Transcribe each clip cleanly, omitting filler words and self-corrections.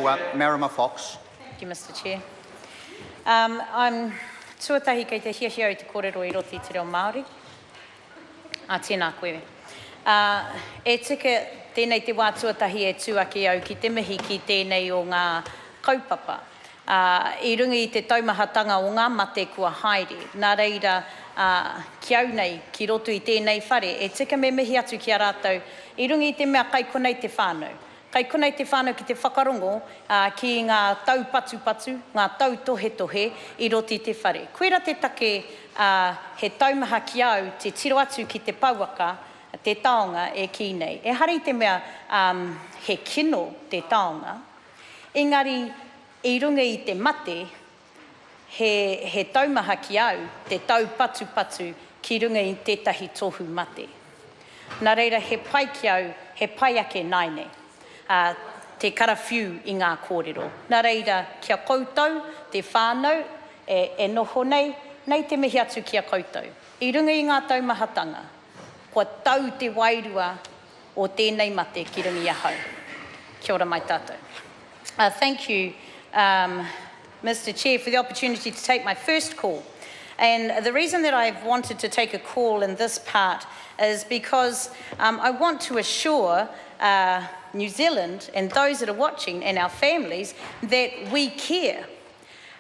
Papua, Marama Fox. Thank you, Mr Chair. I'm tuatahi kei te hiahia o te kōrero I roti te reo Māori. Tēnā koe. E tika tēnei te wā tuatahi e tūaki au ki te mihi ki tēnei o ngā kaupapa. I runga I te taumahatanga o ngā mate kua haere. Nā reira, ki au nei, ki roto I tēnei whare, e tika me mihi atu ki a rātou. I runga I te mea kai konei te whānau. Kai konei te whānau ki te whakarongo ki ngā tau patu-patu, ngā tau tohe-tohe I roti te whare. Koera te take he taumaha ki au te tiro atu ki te pauaka, te taonga e ki nei. E hari te mea he kino te taonga, engari I runga I te mate, he taumaha ki au te tau patu-patu ki runga I tētahi tohu mate. Nā reira, he pai ki au, he pai ake naine. Te karawhiu I ngā kōrero. Nā reira, kia koutou, te whānau, e noho nei, nei te mihi atu kia koutou. I runga I ngā taumahatanga, kua tau te wairua o tēnei mate ki runga I ahau. Kia ora mai tātou. Thank you, Mr Chair, for the opportunity to take my first call. And the reason that I've wanted to take a call in this part is because I want to assure New Zealand and those that are watching and our families that we care.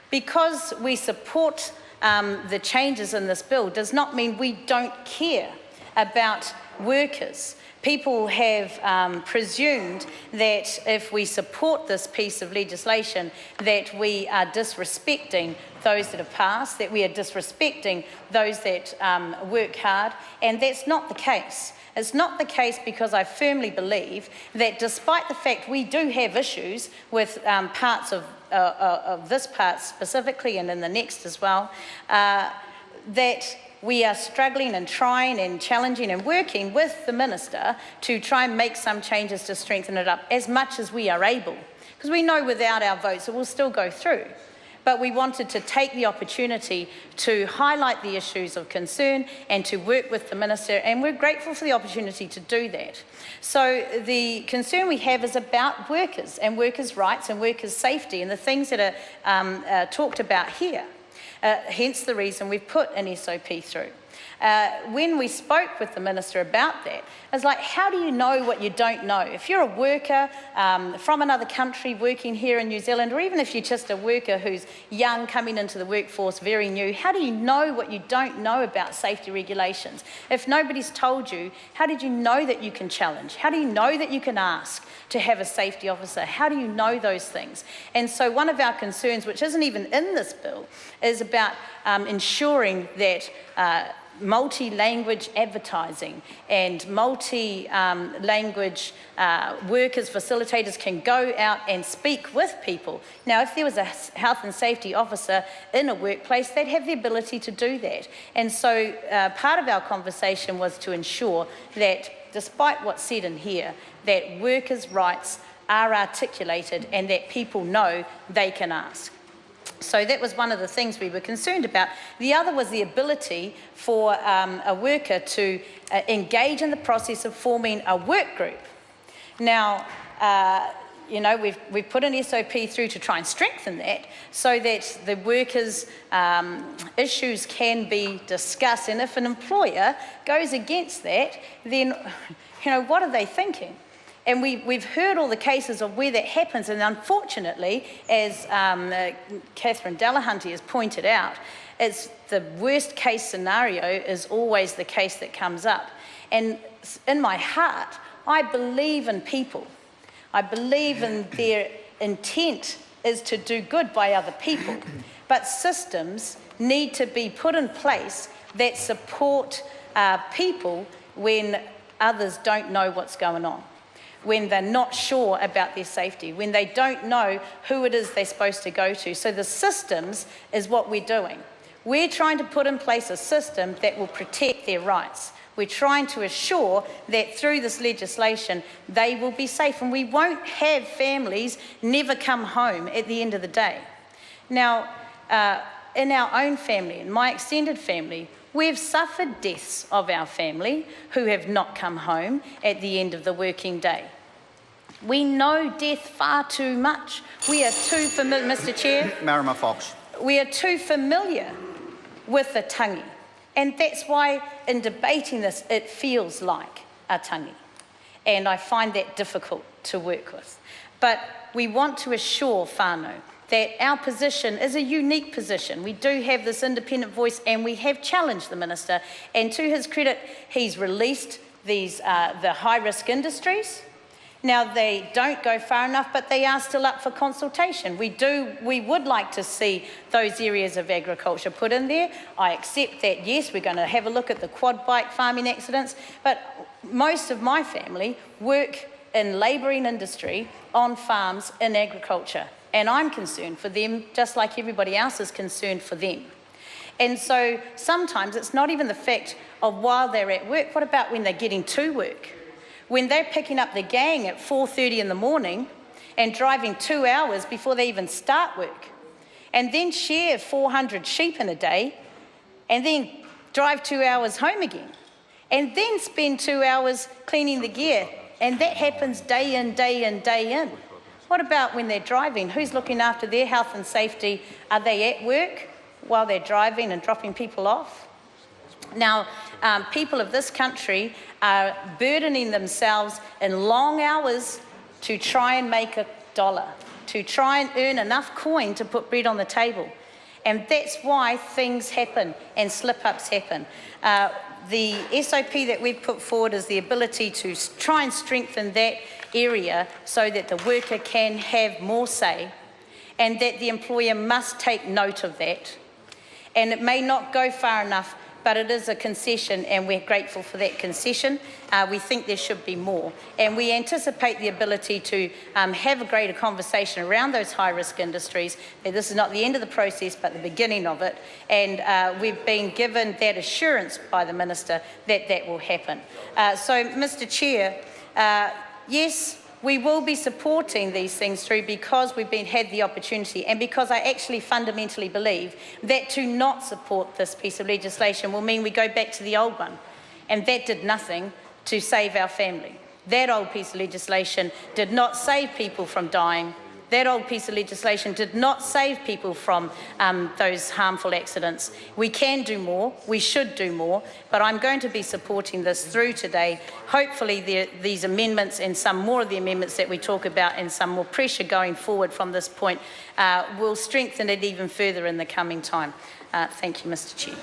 Because we support the changes in this bill does not mean we don't care about workers. People have presumed that if we support this piece of legislation that we are disrespecting those that have passed, that we are disrespecting those that work hard, and that's not the case. It's not the case because I firmly believe that despite the fact we do have issues with parts of this part specifically and in the next as well, that we are struggling and trying and challenging and working with the Minister to try and make some changes to strengthen it up as much as we are able. Because we know without our votes it will still go through. But we wanted to take the opportunity to highlight the issues of concern and to work with the Minister, and we're grateful for the opportunity to do that. So the concern we have is about workers and workers' rights and workers' safety and the things that are talked about here. Hence the reason we've put an SOP through. When we spoke with the Minister about that, it's like, how do you know what you don't know? If you're a worker from another country working here in New Zealand, or even if you're just a worker who's young, coming into the workforce, very new, how do you know what you don't know about safety regulations? If nobody's told you, how did you know that you can challenge? How do you know that you can ask to have a safety officer? How do you know those things? And so one of our concerns, which isn't even in this bill, is about ensuring that multi-language advertising and multi-language workers, facilitators can go out and speak with people. Now, if there was a health and safety officer in a workplace, they'd have the ability to do that. And so part of our conversation was to ensure that, despite what's said in here, that workers' rights are articulated and that people know they can ask. So that was one of the things we were concerned about. The other was the ability for a worker to engage in the process of forming a work group. Now, you know, we've put an SOP through to try and strengthen that so that the workers' issues can be discussed. And if an employer goes against that, then, you know, what are they thinking? And we've heard all the cases of where that happens, and unfortunately, as Catherine Delahunty has pointed out, it's the worst case scenario is always the case that comes up. And in my heart, I believe in people. I believe in their intent is to do good by other people. But systems need to be put in place that support people when others don't know what's going on, when they're not sure about their safety, when they don't know who it is they're supposed to go to. So the systems is what we're doing. We're trying to put in place a system that will protect their rights. We're trying to assure that through this legislation, they will be safe, and we won't have families never come home at the end of the day. Now, in our own family, in my extended family, we've suffered deaths of our family who have not come home at the end of the working day. We know death far too much. We are too familiar, Mr Chair. Marama Fox. We are too familiar with the tangi. And that's why in debating this, it feels like a tangi. And I find that difficult to work with. But we want to assure whānau that our position is a unique position. We do have this independent voice and we have challenged the Minister. And to his credit, he's released these the high-risk industries. Now, they don't go far enough, but they are still up for consultation. We would like to see those areas of agriculture put in there. I accept that, yes, we're going to have a look at the quad bike farming accidents, but most of my family work in labouring industry on farms in agriculture, and I'm concerned for them just like everybody else is concerned for them. And so sometimes it's not even the fact of while they're at work. What about when they're getting to work? When they're picking up the gang at 4:30 in the morning and driving 2 hours before they even start work, and then share 400 sheep in a day, and then drive 2 hours home again, and then spend 2 hours cleaning the gear, and that happens day in, day in, day in. What about when they're driving? Who's looking after their health and safety? Are they at work while they're driving and dropping people off? Now, people of this country are burdening themselves in long hours to try and make a dollar, to try and earn enough coin to put bread on the table. And that's why things happen and slip-ups happen. The SOP that we've put forward is the ability to try and strengthen that area so that the worker can have more say and that the employer must take note of that. And it may not go far enough, but it is a concession and we're grateful for that concession. We think there should be more. And we anticipate the ability to have a greater conversation around those high-risk industries. This is not the end of the process, but the beginning of it. And we've been given that assurance by the Minister that that will happen. So, Mr Chair, yes, we will be supporting these things through because we've had the opportunity and because I actually fundamentally believe that to not support this piece of legislation will mean we go back to the old one, and that did nothing to save our family. That old piece of legislation did not save people from dying. That old piece of legislation did not save people from those harmful accidents. We can do more, we should do more, but I'm going to be supporting this through today. Hopefully these amendments and some more of the amendments that we talk about and some more pressure going forward from this point will strengthen it even further in the coming time. Thank you, Mr Chair.